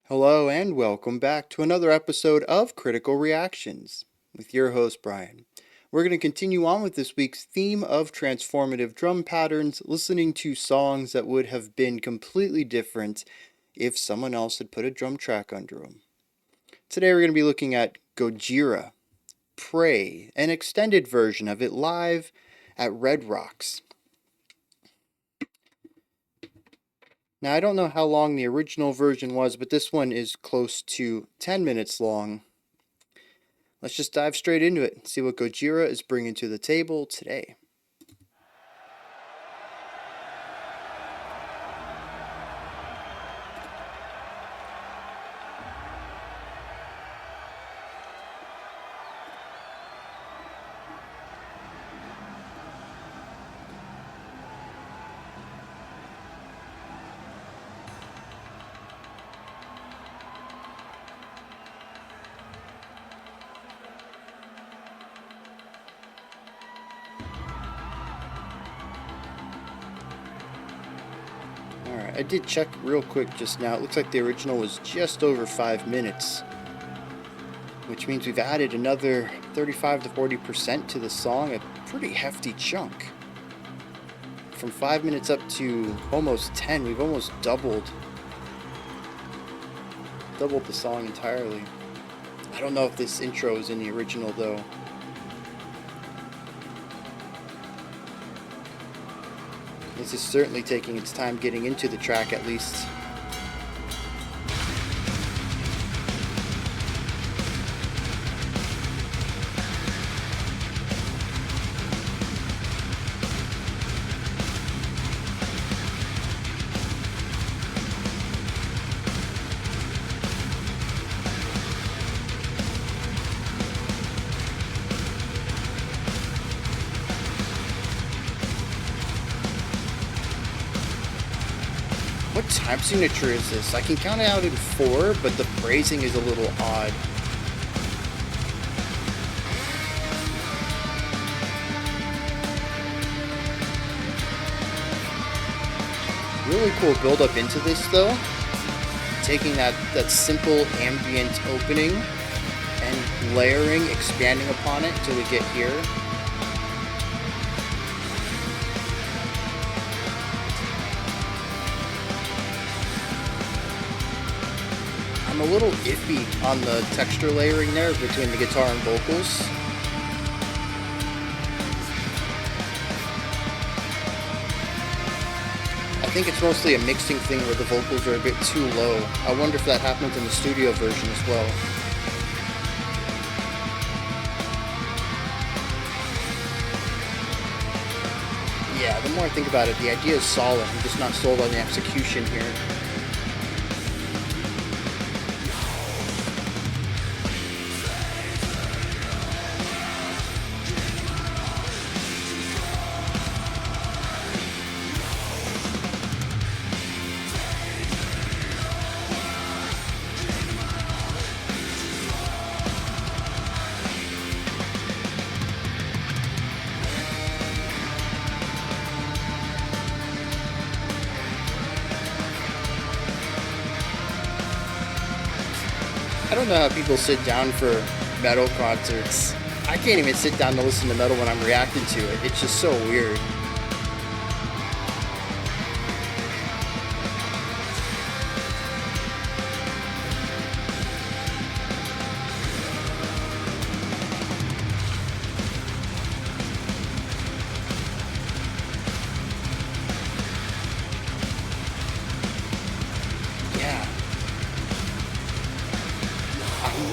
Hello and welcome back to another episode of Critical Reactions with your host Bryan. We're going to continue on with this week's theme of transformative drum patterns, listening to songs that would have been completely different if someone else had put a drum track under them. Today we're going to be looking at Gojira, Pray, an extended version of it live at Red Rocks. Now, I don't know how long the original version was, but this one is close to 10 minutes long. Let's just dive straight into it and see what Gojira is bringing to the table today. Alright, I did check real quick just now. It looks like the original was just over 5 minutes, which means we've added another 35 to 40% to the song, a pretty hefty chunk. From 5 minutes up to almost 10, we've almost doubled the song entirely. I don't know if this intro is in the original though. This is certainly taking its time getting into the track at least. What time signature is this? I can count it out in 4, but the phrasing is a little odd. Really cool build up into this though. Taking that simple ambient opening and layering, expanding upon it till we get here. I'm a little iffy on the texture layering there between the guitar and vocals. I think it's mostly a mixing thing where the vocals are a bit too low. I wonder if that happens in the studio version as well. Yeah, the more I think about it, the idea is solid. I'm just not sold on the execution here. I don't know how people sit down for metal concerts. I can't even sit down to listen to metal when I'm reacting to it. It's just so weird.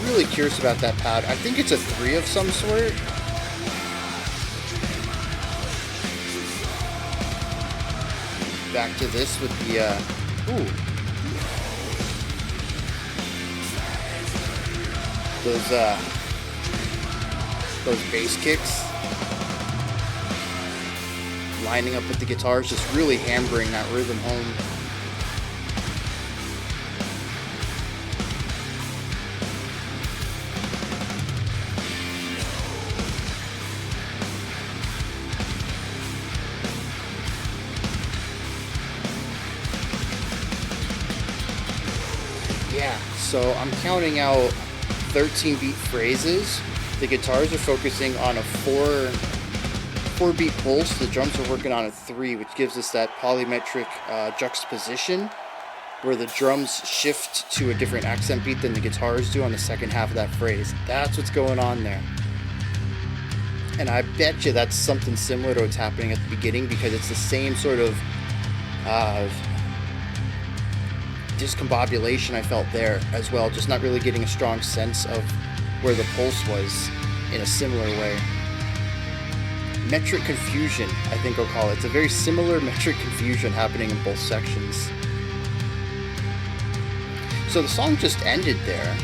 Really curious about that pad. I think it's a 3 of some sort. Back to this with the those bass kicks lining up with the guitars, just really hammering that rhythm home. Yeah, so I'm counting out 13 beat phrases. The guitars are focusing on a four beat pulse. The drums are working on a 3, which gives us that polymetric juxtaposition where the drums shift to a different accent beat than the guitars do on the second half of that phrase. That's what's going on there. And I bet you that's something similar to what's happening at the beginning, because it's the same sort of discombobulation I felt there as well, just not really getting a strong sense of where the pulse was in a similar way. Metric confusion, I think I'll call it. It's a very similar metric confusion happening in both sections. So the song just ended there.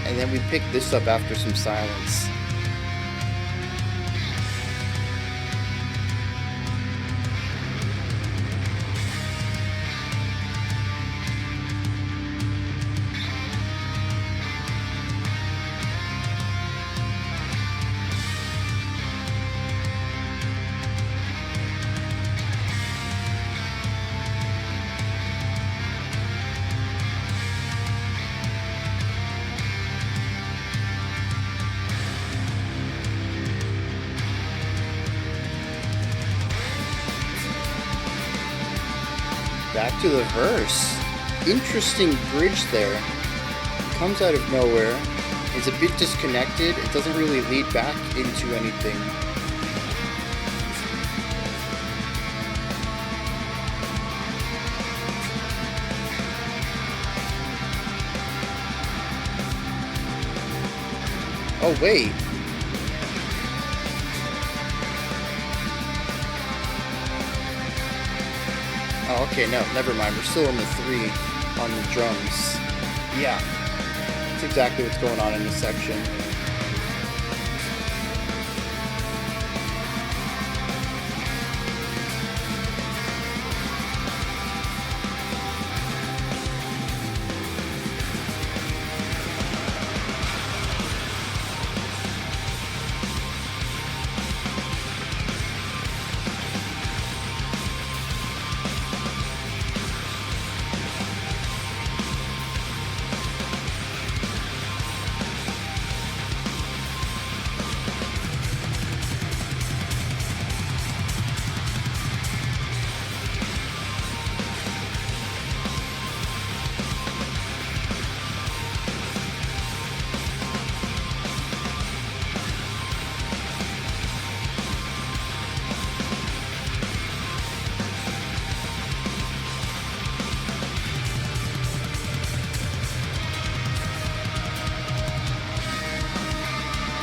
And then we picked this up after some silence. Back to the verse. Interesting bridge there. Comes out of nowhere. It's a bit disconnected. It doesn't really lead back into anything. Oh, wait. Oh, okay, no, never mind. We're still in the 3 on the drums. Yeah, that's exactly what's going on in this section.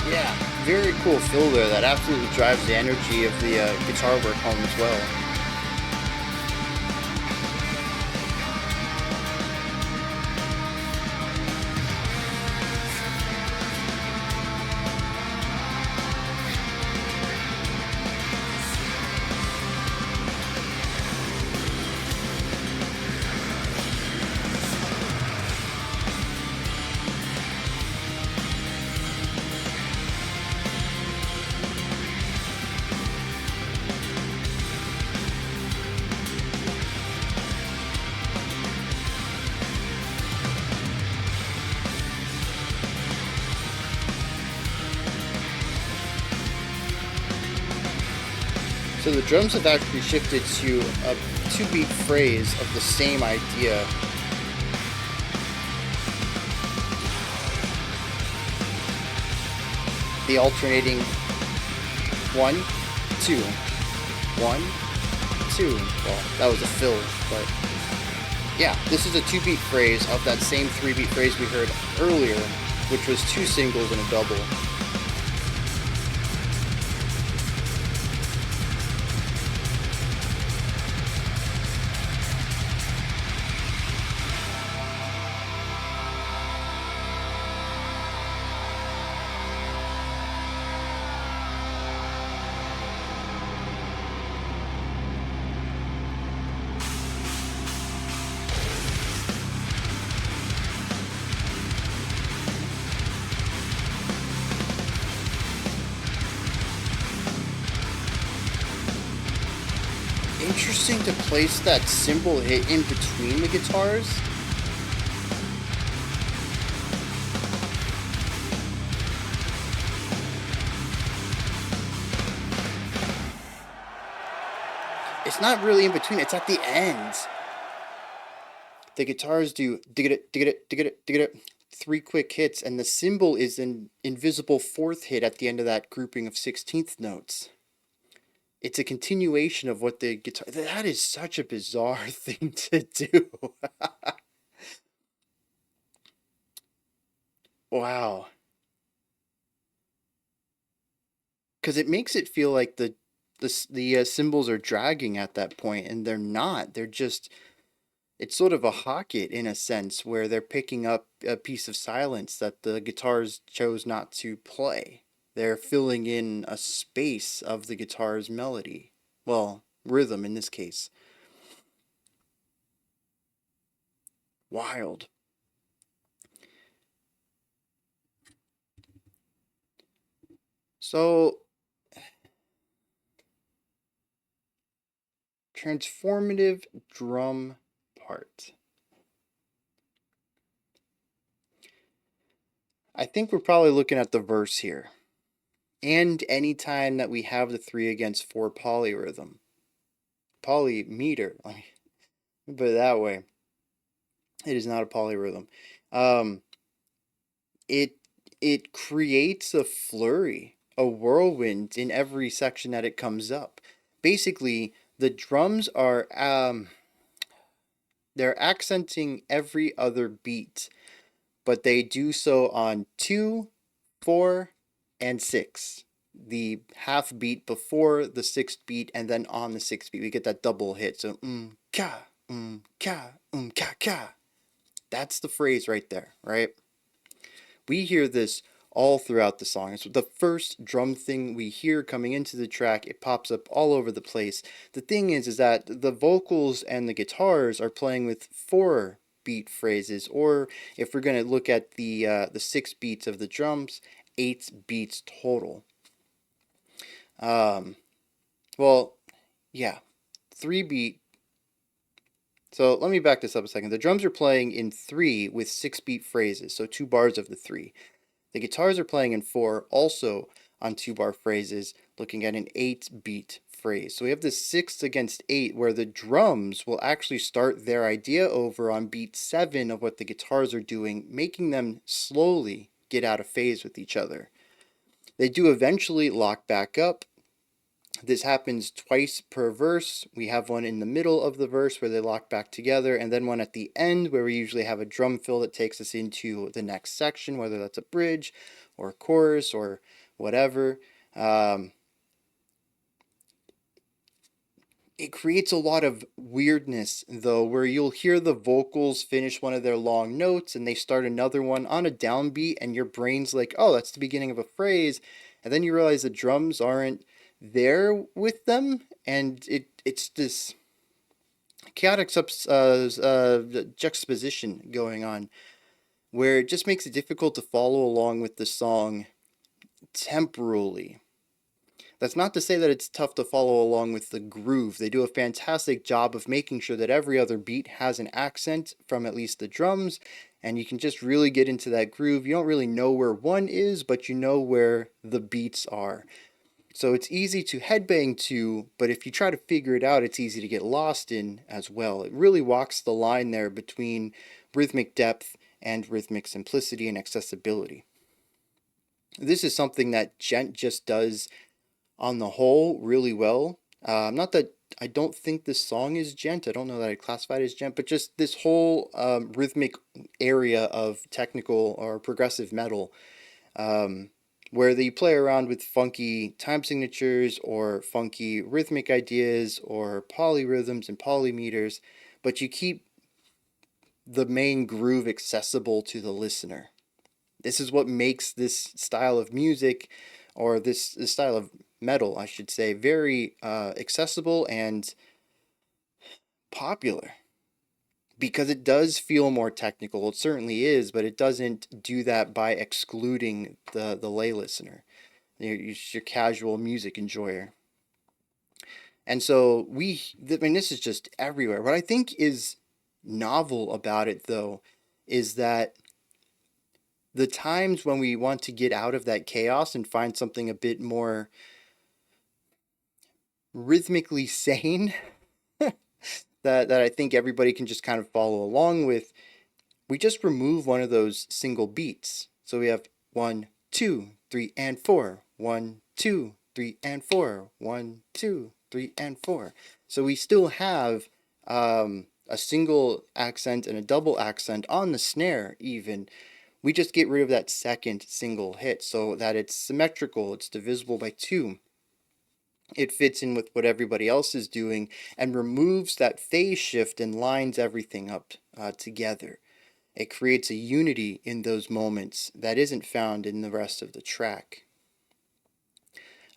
Yeah, very cool fill there. That absolutely drives the energy of the guitar work home as well. So the drums have actually shifted to a 2-beat phrase of the same idea. The alternating 1, 2, 1, 2. Well, that was a fill, but yeah, this is a 2-beat phrase of that same 3-beat phrase we heard earlier, which was 2 singles and a double. Interesting to place that cymbal hit in between the guitars. It's not really in between, it's at the end. The guitars do dig it, dig it, dig it, dig it, three quick hits, and the cymbal is an invisible fourth hit at the end of that grouping of 16th notes. It's a continuation of what the guitar. That is such a bizarre thing to do. Wow. Because it makes it feel like the cymbals are dragging at that point, and they're not. They're just it's sort of a hocket in a sense where they're picking up a piece of silence that the guitars chose not to play. They're filling in a space of the guitar's melody. Well, rhythm in this case. Wild. So, transformative drum part. I think we're probably looking at the verse here. And any time that we have the 3 against 4 polyrhythm. Polymeter. Let me put it that way. It is not a polyrhythm. Um, it it creates a flurry, a whirlwind in every section that it comes up. Basically, the drums are they're accenting every other beat, but they do so on 2, 4, and 6. The half beat before the sixth beat, and then on the sixth beat, we get that double hit. So ka ka ka ka. That's the phrase right there, right? We hear this all throughout the song. It's the first drum thing we hear coming into the track. It pops up all over the place. The thing is that the vocals and the guitars are playing with 4 beat phrases, or if we're going to look at the 6 beats of the drums, 8 beats total. Um, well, yeah, 3 beat. So let me back this up a second. The drums are playing in 3 with 6 beat phrases, so 2 bars of the 3. The guitars are playing in 4, also on 2 bar phrases, looking at an 8 beat phrase. So we have this 6 against 8 where the drums will actually start their idea over on beat 7 of what the guitars are doing, making them slowly get out of phase with each other. They do eventually lock back up. This happens twice per verse. We have one in the middle of the verse where they lock back together, and then one at the end where we usually have a drum fill that takes us into the next section, whether that's a bridge or a chorus or whatever. It creates a lot of weirdness, though, where you'll hear the vocals finish one of their long notes and they start another one on a downbeat, and your brain's like, oh, that's the beginning of a phrase. And then you realize the drums aren't there with them, and it's this chaotic juxtaposition going on where it just makes it difficult to follow along with the song temporally. That's not to say that it's tough to follow along with the groove. They do a fantastic job of making sure that every other beat has an accent from at least the drums, and you can just really get into that groove. You don't really know where one is, but you know where the beats are. So it's easy to headbang to, but if you try to figure it out, it's easy to get lost in as well. It really walks the line there between rhythmic depth and rhythmic simplicity and accessibility. This is something that Gent just does on the whole really well. Not that I don't think this song is gent. I don't know that I'd classify it as gent, but just this whole rhythmic area of technical or progressive metal, where they play around with funky time signatures or funky rhythmic ideas or polyrhythms and polymeters, but you keep the main groove accessible to the listener. This is what makes this style of music, or this style of metal, I should say, very accessible and popular. Because it does feel more technical. It certainly is, but it doesn't do that by excluding the lay listener, your casual music enjoyer. And so I mean, this is just everywhere. What I think is novel about it, though, is that the times when we want to get out of that chaos and find something a bit more rhythmically sane that I think everybody can just kind of follow along with, we just remove one of those single beats. So we have 1, 2, 3, and 4. 1, 2, 3, and 4. 1, 2, 3, and 4. So we still have a single accent and a double accent on the snare, even. We just get rid of that second single hit so that it's symmetrical, it's divisible by 2. It fits in with what everybody else is doing and removes that phase shift and lines everything up together. It creates a unity in those moments that isn't found in the rest of the track.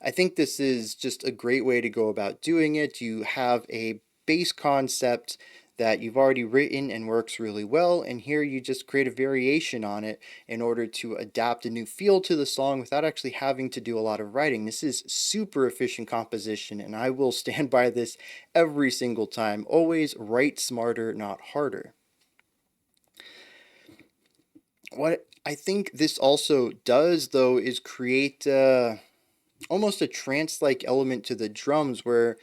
I think this is just a great way to go about doing it. You have a base concept that you've already written and works really well, and here you just create a variation on it in order to adapt a new feel to the song without actually having to do a lot of writing. This is super efficient composition, and I will stand by this every single time. Always write smarter, not harder. What I think this also does, though, is create almost a trance-like element to the drums where,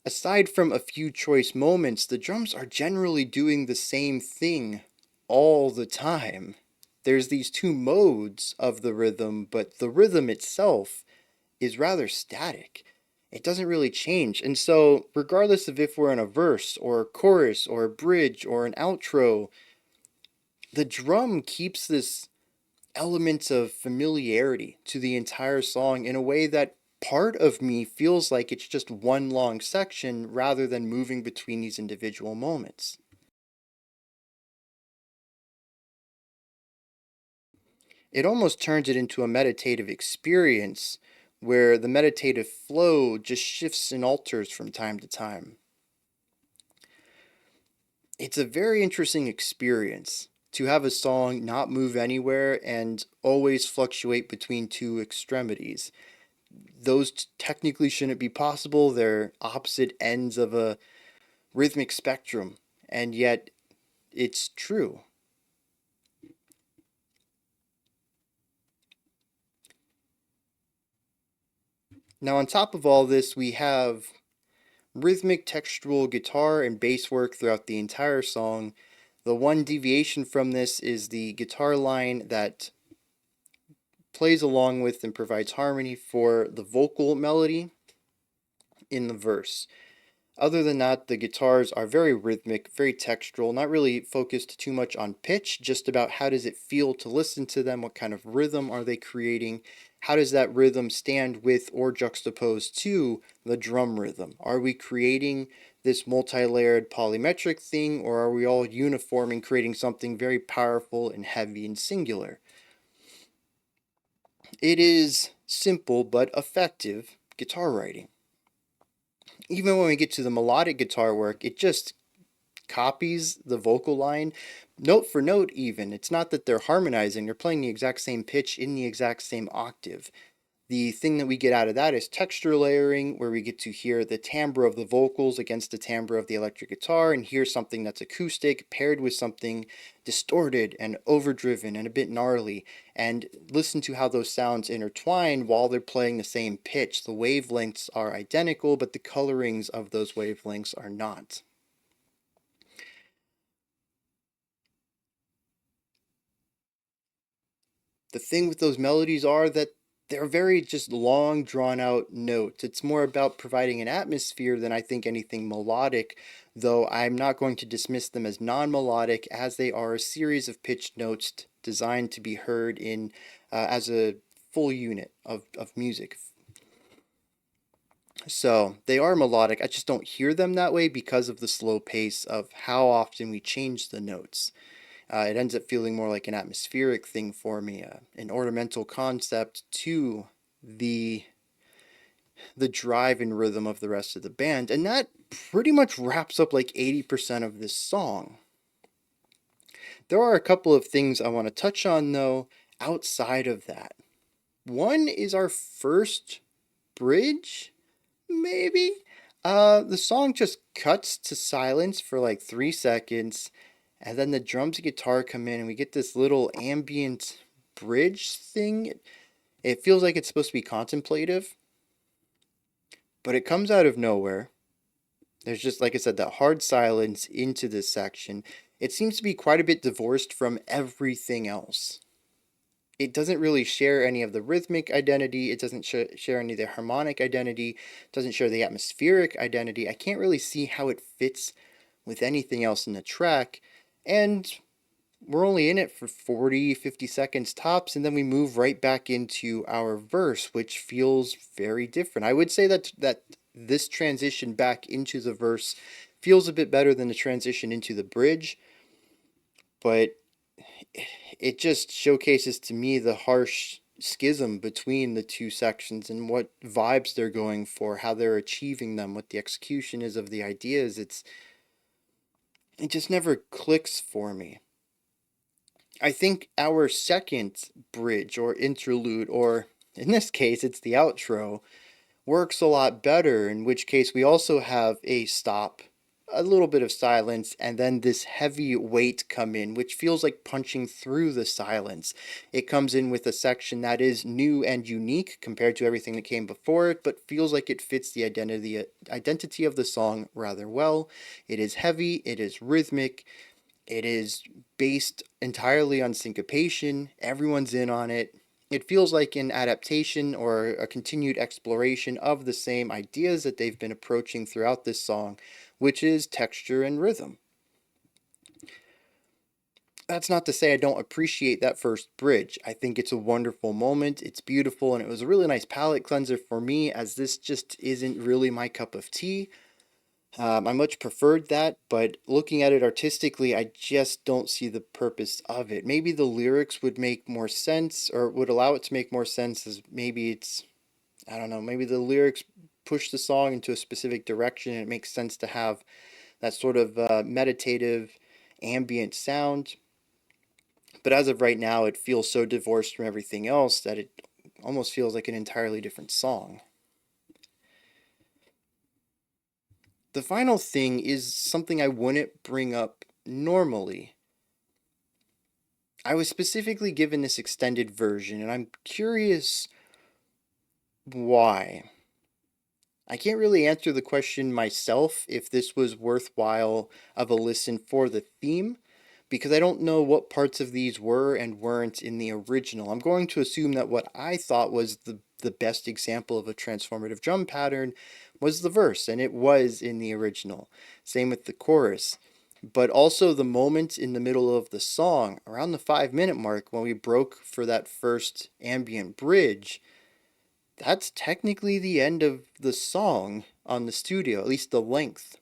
aside from a few choice moments, the drums are generally doing the same thing all the time. There's these two modes of the rhythm, but the rhythm itself is rather static. It doesn't really change. And so, regardless of if we're in a verse or a chorus or a bridge or an outro, the drum keeps this elements of familiarity to the entire song in a way that part of me feels like it's just one long section rather than moving between these individual moments. It almost turns it into a meditative experience where the meditative flow just shifts and alters from time to time. It's a very interesting experience to have a song not move anywhere and always fluctuate between two extremities. Those technically shouldn't be possible. They're opposite ends of a rhythmic spectrum, and yet it's true. Now, on top of all this, we have rhythmic textural guitar and bass work throughout the entire song. The one deviation from this is the guitar line that plays along with and provides harmony for the vocal melody in the verse. Other than that, the guitars are very rhythmic, very textural, not really focused too much on pitch, just about how does it feel to listen to them, what kind of rhythm are they creating, how does that rhythm stand with or juxtapose to the drum rhythm? Are we creating this multi-layered polymetric thing, or are we all uniform and creating something very powerful and heavy and singular? It is simple but effective guitar writing. Even when we get to the melodic guitar work, it just copies the vocal line note for note even. It's not that they're harmonizing, they're playing the exact same pitch in the exact same octave. The thing that we get out of that is texture layering, where we get to hear the timbre of the vocals against the timbre of the electric guitar and hear something that's acoustic paired with something distorted and overdriven and a bit gnarly, and listen to how those sounds intertwine while they're playing the same pitch. The wavelengths are identical, but the colorings of those wavelengths are not. The thing with those melodies are that they're very just long, drawn out notes. It's more about providing an atmosphere than I think anything melodic, though I'm not going to dismiss them as non melodic, as they are a series of pitched notes designed to be heard in as a full unit of music. So they are melodic. I just don't hear them that way because of the slow pace of how often we change the notes. It ends up feeling more like an atmospheric thing for me, an ornamental concept to the the drive and rhythm of the rest of the band, and that pretty much wraps up like 80% of this song. There are a couple of things I want to touch on though outside of that. One is our first bridge, maybe. The song just cuts to silence for like 3 seconds, and then the drums and guitar come in, and we get this little ambient bridge thing. It feels like it's supposed to be contemplative, but it comes out of nowhere. There's just, like I said, that hard silence into this section. It seems to be quite a bit divorced from everything else. It doesn't really share any of the rhythmic identity. It doesn't share any of the harmonic identity. It doesn't share the atmospheric identity. I can't really see how it fits with anything else in the track. And we're only in it for 40, 50 seconds tops, and then we move right back into our verse, which feels very different. I would say that this transition back into the verse feels a bit better than the transition into the bridge, but it just showcases to me the harsh schism between the two sections and what vibes they're going for, how they're achieving them, what the execution is of the ideas. It just never clicks for me. I think our second bridge or interlude, or in this case, it's the outro, works a lot better, in which case we also have a stop, a little bit of silence, and then this heavy weight come in, which feels like punching through the silence. It comes in with a section that is new and unique compared to everything that came before it, but feels like it fits the identity of the song rather well. It is heavy, it is rhythmic, it is based entirely on syncopation. Everyone's in on it. It feels like an adaptation or a continued exploration of the same ideas that they've been approaching throughout this song, which is texture and rhythm. That's not to say I don't appreciate that first bridge. I think it's a wonderful moment. It's beautiful, and it was a really nice palate cleanser for me, as this just isn't really my cup of tea. I much preferred that, but looking at it artistically, I just don't see the purpose of it. Maybe the lyrics would make more sense, or would allow it to make more sense, as maybe it's, I don't know, maybe the lyrics push the song into a specific direction and it makes sense to have that sort of meditative, ambient sound. But as of right now, it feels so divorced from everything else that it almost feels like an entirely different song. The final thing is something I wouldn't bring up normally. I was specifically given this extended version, and I'm curious why. I can't really answer the question myself if this was worthwhile of a listen for the theme, because I don't know what parts of these were and weren't in the original. I'm going to assume that what I thought was the best example of a transformative drum pattern was the verse, and it was in the original. Same with the chorus. But also the moment in the middle of the song, around the 5 minute mark, when we broke for that first ambient bridge, that's technically the end of the song on the studio, at least the length.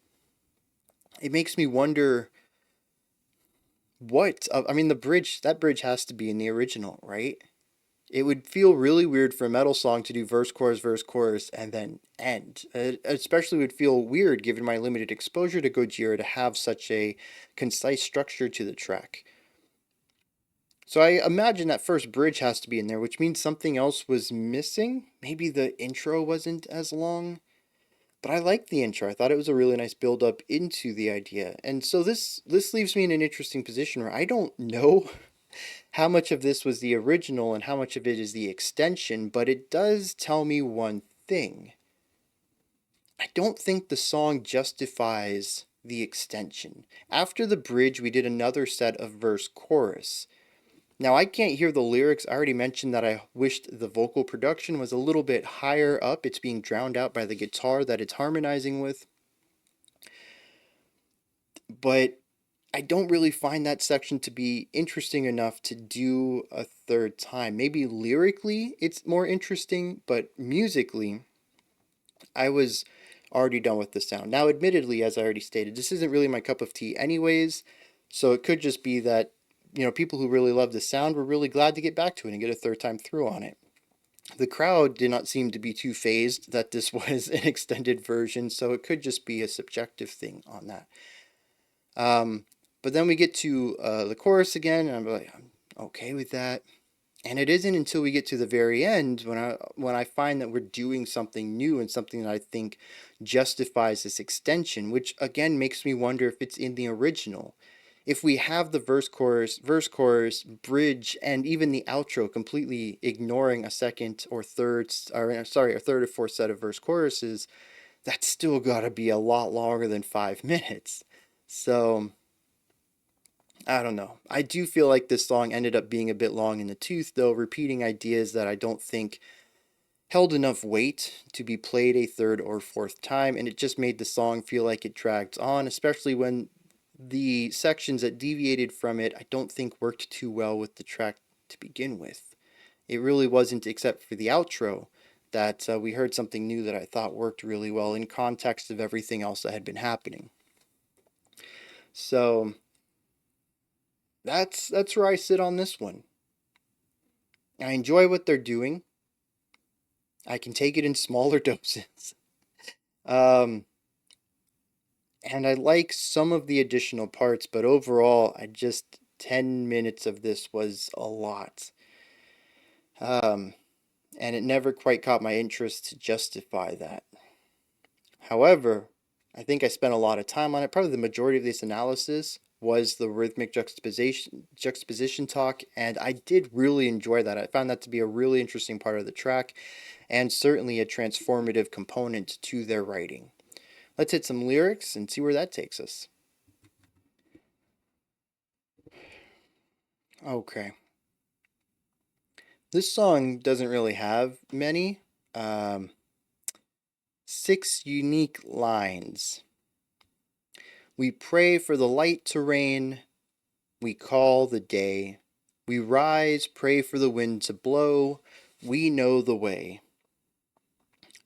It makes me wonder what, I mean, that bridge has to be in the original, right? It would feel really weird for a metal song to do verse, chorus, and then end. It especially would feel weird given my limited exposure to Gojira to have such a concise structure to the track. So I imagine that first bridge has to be in there, which means something else was missing. Maybe the intro wasn't as long. But I liked the intro. I thought it was a really nice build up into the idea. And so this leaves me in an interesting position where I don't know how much of this was the original and how much of it is the extension, but it does tell me one thing. I don't think the song justifies the extension. After the bridge, we did another set of verse chorus. Now, I can't hear the lyrics. I already mentioned that I wished the vocal production was a little bit higher up. It's being drowned out by the guitar that it's harmonizing with. But I don't really find that section to be interesting enough to do a third time. Maybe lyrically it's more interesting, but musically, I was already done with the sound. Now, admittedly, as I already stated, this isn't really my cup of tea anyways, so it could just be that, people who really love the sound were really glad to get back to it and get a third time through on it. The crowd did not seem to be too fazed that this was an extended version, so it could just be a subjective thing on that. But then we get to the chorus again, and I'm like, I'm okay with that. And it isn't until we get to the very end when I find that we're doing something new and something that I think justifies this extension, which again makes me wonder if it's in the original. If we have the verse chorus, bridge, and even the outro completely ignoring a second or third, or sorry, a third or fourth set of verse choruses, that's still got to be a lot longer than 5 minutes. So I don't know. I do feel like this song ended up being a bit long in the tooth, though, repeating ideas that I don't think held enough weight to be played a third or fourth time, and it just made the song feel like it dragged on, especially when the sections that deviated from it I don't think worked too well with the track to begin with. It really wasn't, except for the outro, that we heard something new that I thought worked really well in context of everything else that had been happening. So that's where I sit on this one. I enjoy what they're doing. I can take it in smaller doses. Um, and I like some of the additional parts, but overall, 10 minutes of this was a lot. Um, and it never quite caught my interest to justify that. However, I think I spent a lot of time on it. Probably the majority of this analysis was the rhythmic juxtaposition talk, and I did really enjoy that. I found that to be a really interesting part of the track, and certainly a transformative component to their writing. Let's hit some lyrics and see where that takes us. Okay. This song doesn't really have many. Um, 6 unique lines. We pray for the light to rain. We call the day. We rise, pray for the wind to blow. We know the way.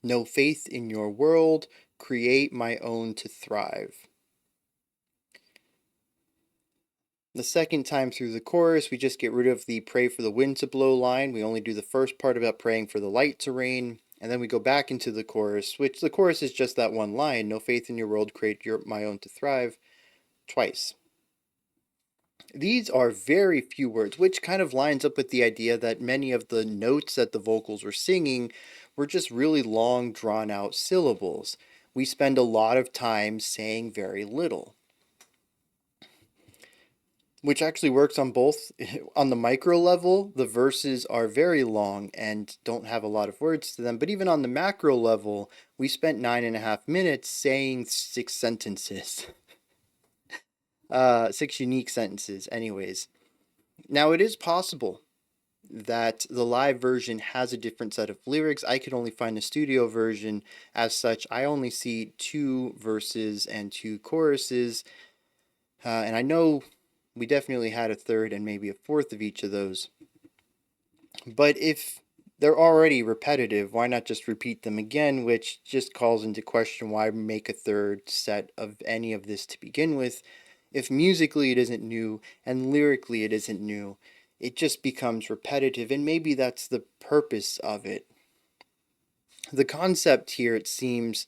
No faith in your world. Create my own to thrive. The second time through the chorus, we just get rid of the pray for the wind to blow line. We only do the first part about praying for the light to rain. And then we go back into the chorus, which the chorus is just that one line, no faith in your world, create my own to thrive, twice. These are very few words, which kind of lines up with the idea that many of the notes that the vocals were singing were just really long, drawn out syllables. We spend a lot of time saying very little, which actually works on both. On the micro level, the verses are very long and don't have a lot of words to them, but even on the macro level, we spent 9.5 minutes saying 6 sentences. 6 unique sentences, anyways. Now, it is possible that the live version has a different set of lyrics. I could only find the studio version. As such, I only see 2 verses and 2 choruses. And I know we definitely had a third and maybe a fourth of each of those. But if they're already repetitive, why not just repeat them again, which just calls into question why make a third set of any of this to begin with. If musically it isn't new and lyrically it isn't new, it just becomes repetitive, and maybe that's the purpose of it. The concept here, it seems,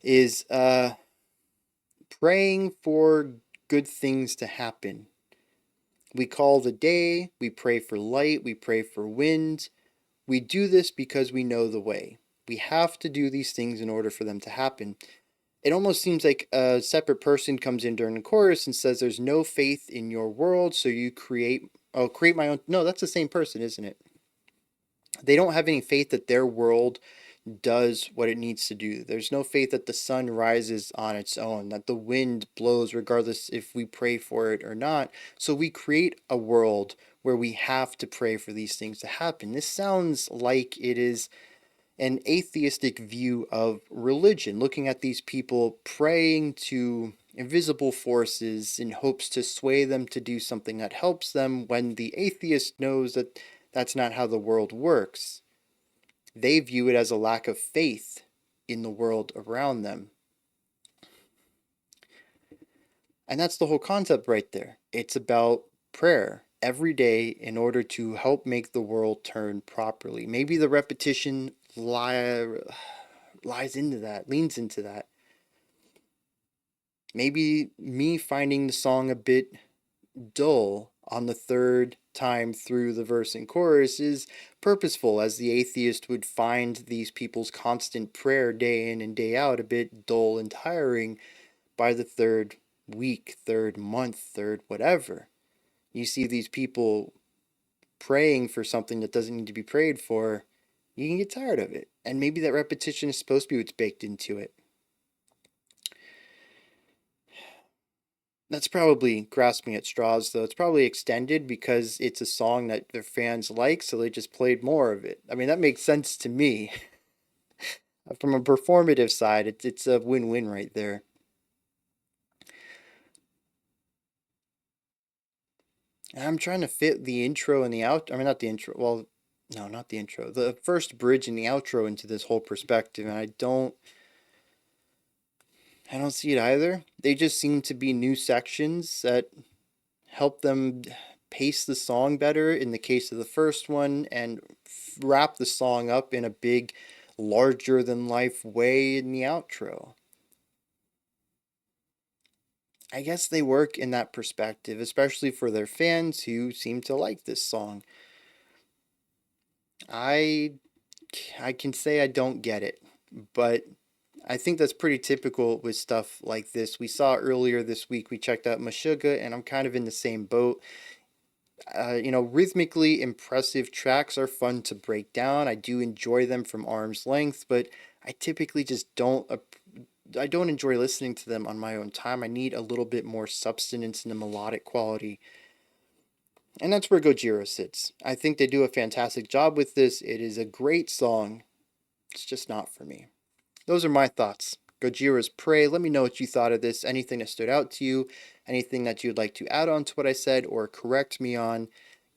is praying for good things to happen. We call the day, we pray for light, we pray for wind. We do this because we know the way. We have to do these things in order for them to happen. It almost seems like a separate person comes in during the chorus and says, there's no faith in your world, so you create my own. No, that's the same person, isn't it? They don't have any faith that their world does what it needs to do. There's no faith that the sun rises on its own, that the wind blows regardless if we pray for it or not. So we create a world where we have to pray for these things to happen. This sounds like it is an atheistic view of religion, looking at these people praying to invisible forces in hopes to sway them to do something that helps them, when the atheist knows that that's not how the world works. They view it as a lack of faith in the world around them. And that's the whole concept right there. It's about prayer every day in order to help make the world turn properly. Maybe the repetition lies into that, leans into that. Maybe me finding the song a bit dull on the third time through the verse and chorus is purposeful, as the atheist would find these people's constant prayer day in and day out a bit dull and tiring by the third week, third month, third whatever. You see these people praying for something that doesn't need to be prayed for, you can get tired of it. And maybe that repetition is supposed to be what's baked into it. That's probably grasping at straws, though. It's probably extended because it's a song that their fans like, so they just played more of it. I mean, that makes sense to me. From a performative side, it's a win-win right there. And I'm trying to fit the intro and the out. I mean, not the intro. Well, no, not the intro. The first bridge and the outro into this whole perspective, and I don't see it either. They just seem to be new sections that help them pace the song better in the case of the first one, and wrap the song up in a big, larger than life way in the outro. I guess they work in that perspective, especially for their fans who seem to like this song. I I can say I don't get it, but I think that's pretty typical with stuff like this. We saw earlier this week, we checked out Meshuggah, and I'm kind of in the same boat. Rhythmically impressive tracks are fun to break down. I do enjoy them from arm's length, but I typically just I don't enjoy listening to them on my own time. I need a little bit more substance in the melodic quality. And that's where Gojira sits. I think they do a fantastic job with this. It is a great song. It's just not for me. Those are my thoughts. Gojira's Prey. Let me know what you thought of this. Anything that stood out to you, anything that you'd like to add on to what I said or correct me on.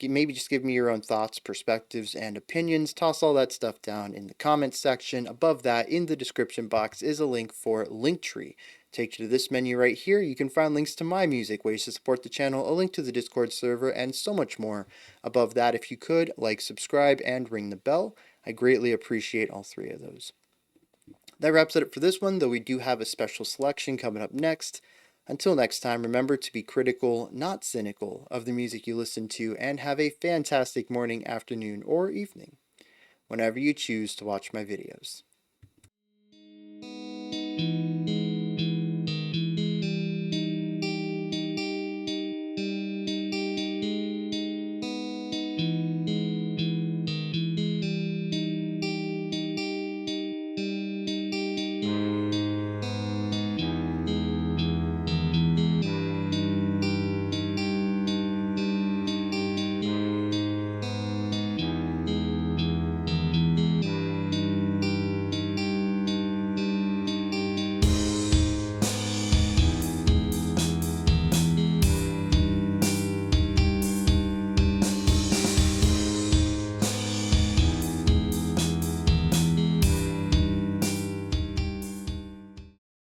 Maybe just give me your own thoughts, perspectives, and opinions. Toss all that stuff down in the comments section. Above that, in the description box, is a link for Linktree. Takes you to this menu right here. You can find links to my music, ways to support the channel, a link to the Discord server, and so much more. Above that, if you could, like, subscribe, and ring the bell. I greatly appreciate all three of those. That wraps it up for this one, though we do have a special selection coming up next. Until next time, remember to be critical, not cynical, of the music you listen to, and have a fantastic morning, afternoon, or evening, whenever you choose to watch my videos.